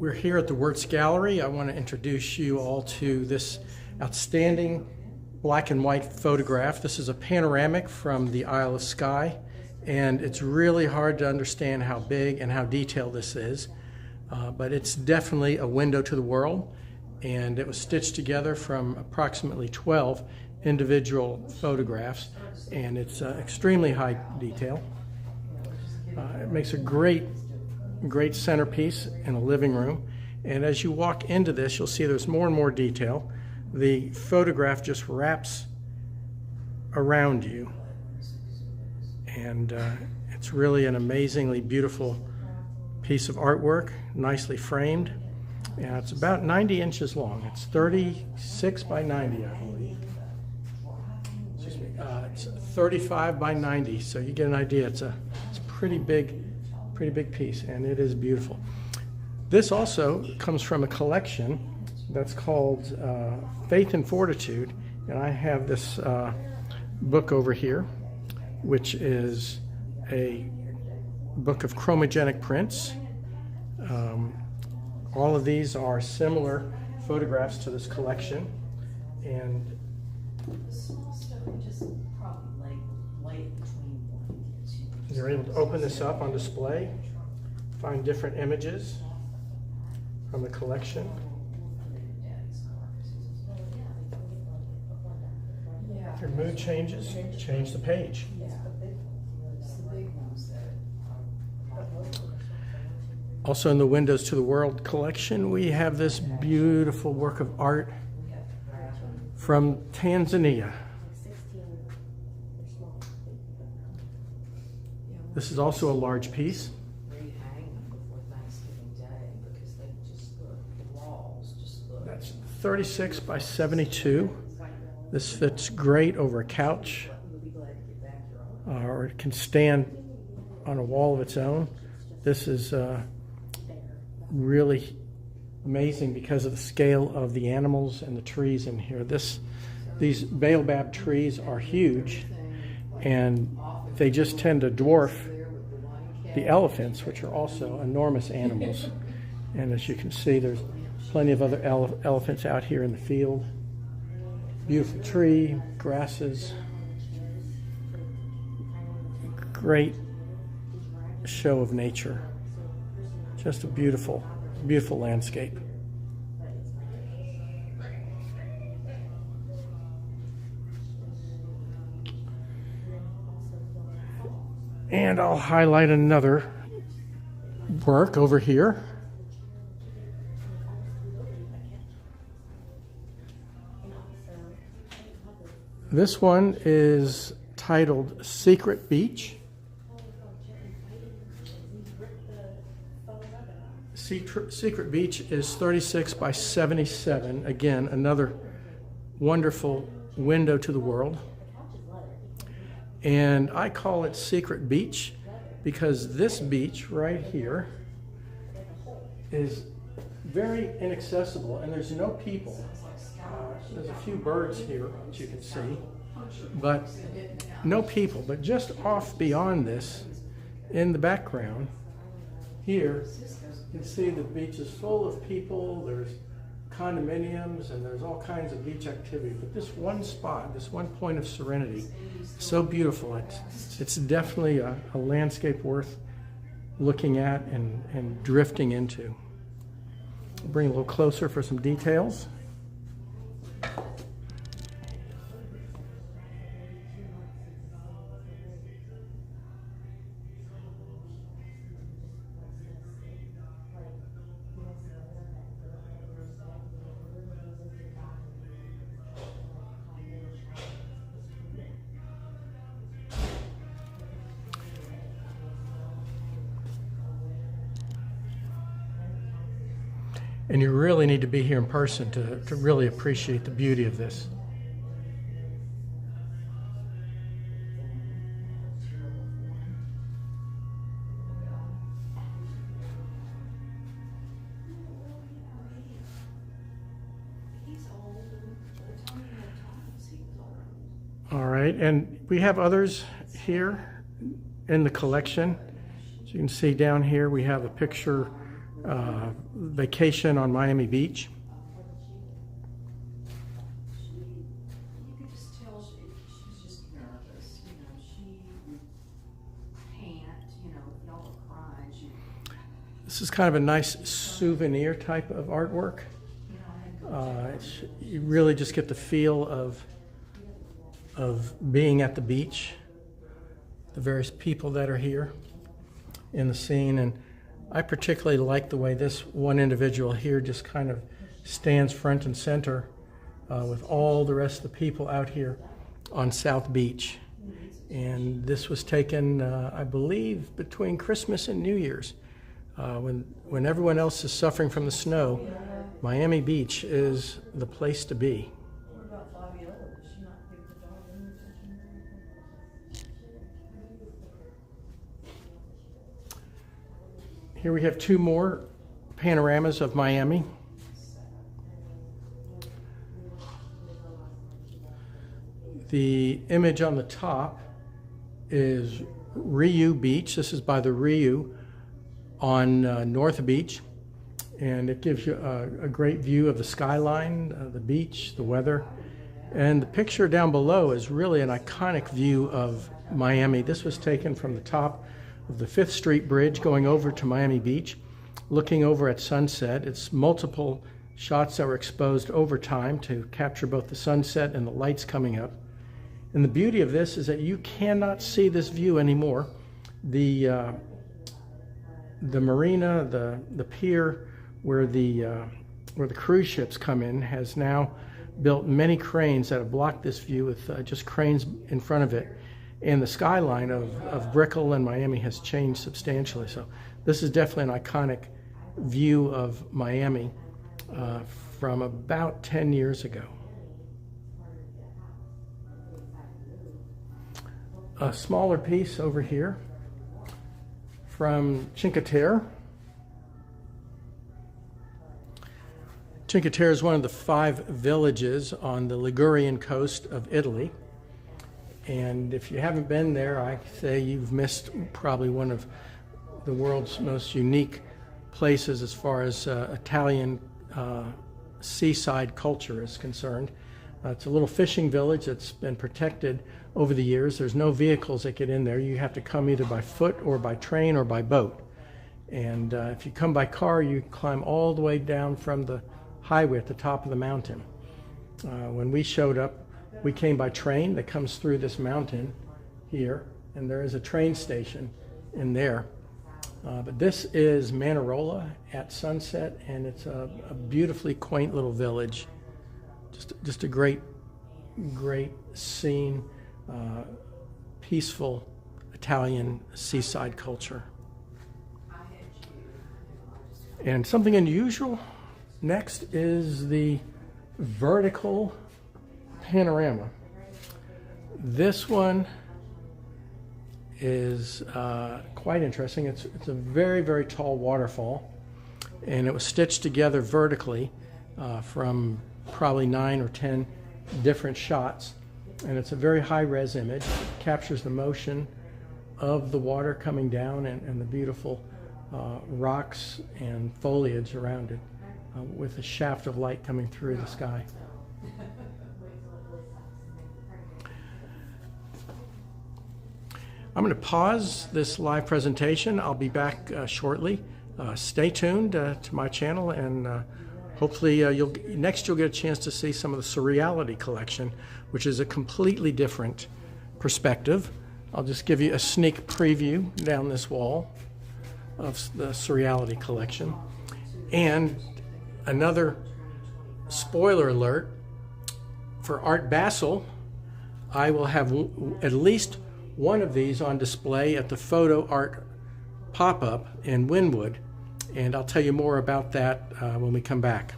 We're here at the Wirtz Gallery. I want to introduce you all to this outstanding black and white photograph. This is a panoramic from the Isle of Skye, and it's really hard to understand how big and how detailed this is, but it's definitely a window to the world, and it was stitched together from approximately 12 individual photographs, and it's extremely high detail. It makes a great centerpiece in a living room, and as you walk into this, you'll see there's more and more detail. The photograph just wraps around you, and it's really an amazingly beautiful piece of artwork, nicely framed, and it's about 90 inches long. It's 36 by 90, I believe. Excuse me. It's 35 by 90, so you get an idea. It's a pretty big piece, and it is beautiful. This also comes from a collection that's called Faith and Fortitude, and I have this book over here, which is a book of chromogenic prints. All of these are similar photographs to this collection, and you're able to open this up on display, find different images from the collection. If your mood changes, change the page. Also in the Windows to the World collection, we have this beautiful work of art from Tanzania. This is also a large piece. That's 36 by 72. This fits great over a couch, or it can stand on a wall of its own. This is really amazing because of the scale of the animals and the trees in here. These baobab trees are huge, and they just tend to dwarf the elephants, which are also enormous animals. And as you can see, there's plenty of other elephants out here in the field. Beautiful tree, grasses. Great show of nature. Just a beautiful, beautiful landscape. And I'll highlight another work over here. This one is titled Secret Beach. Secret Beach is 36 by 77. Again, another wonderful window to the world. And I call it Secret Beach because this beach right here is very inaccessible, and there's no people. There's a few birds here, as you can see, but no people. But just off beyond this, in the background, here, you can see the beach is full of people. There's condominiums, and there's all kinds of beach activity. But this one spot, this one point of serenity, is so beautiful. It's definitely a landscape worth looking at and drifting into. I'll bring it a little closer for some details. And you really need to be here in person to really appreciate the beauty of this. All right, and we have others here in the collection. As you can see down here, we have a picture vacation on Miami Beach. You could just tell she was just nervous, you know, she would pant, you know, if y'all were crying, she This is kind of a nice souvenir type of artwork. You really just get the feel of being at the beach, the various people that are here in the scene. And I particularly like the way this one individual here just kind of stands front and center with all the rest of the people out here on South Beach. And this was taken, I believe, between Christmas and New Year's. When everyone else is suffering from the snow, Miami Beach is the place to be. Here we have two more panoramas of Miami. The image on the top is Rio Beach. This is by the Rio on North Beach, and it gives you a great view of the skyline, the beach, the weather. And the picture down below is really an iconic view of Miami. This was taken from the top of the 5th Street Bridge going over to Miami Beach, looking over at sunset. It's multiple shots that were exposed over time to capture both the sunset and the lights coming up. And the beauty of this is that you cannot see this view anymore. The marina, the pier where the cruise ships come in, has now built many cranes that have blocked this view with just cranes in front of it. And the skyline of Brickell and Miami has changed substantially. So this is definitely an iconic view of Miami from about 10 years ago. A smaller piece over here from Cinque Terre. Cinque Terre is one of the 5 villages on the Ligurian coast of Italy. And if you haven't been there, I say you've missed probably one of the world's most unique places as far as Italian seaside culture is concerned. It's a little fishing village that's been protected over the years. There's no vehicles that get in there. You have to come either by foot or by train or by boat. And if you come by car, you climb all the way down from the highway at the top of the mountain. When we showed up, we came by train that comes through this mountain here, and there is a train station in there. But this is Manarola at sunset, and it's a beautifully quaint little village. Just a great scene, peaceful Italian seaside culture. And something unusual next is the vertical panorama. This one is quite interesting. It's a very, very tall waterfall, and it was stitched together vertically from probably 9 or 10 different shots, and it's a very high-res image. It captures the motion of the water coming down and the beautiful rocks and foliage around it with a shaft of light coming through the sky. I'm going to pause this live presentation. I'll be back shortly. Stay tuned to my channel, and hopefully you'll get a chance to see some of the Surreality collection, which is a completely different perspective. I'll just give you a sneak preview down this wall of the Surreality collection. And another spoiler alert, for Art Basel, I will have at least one of these on display at the Photo Art pop-up in Wynwood, and I'll tell you more about that when we come back.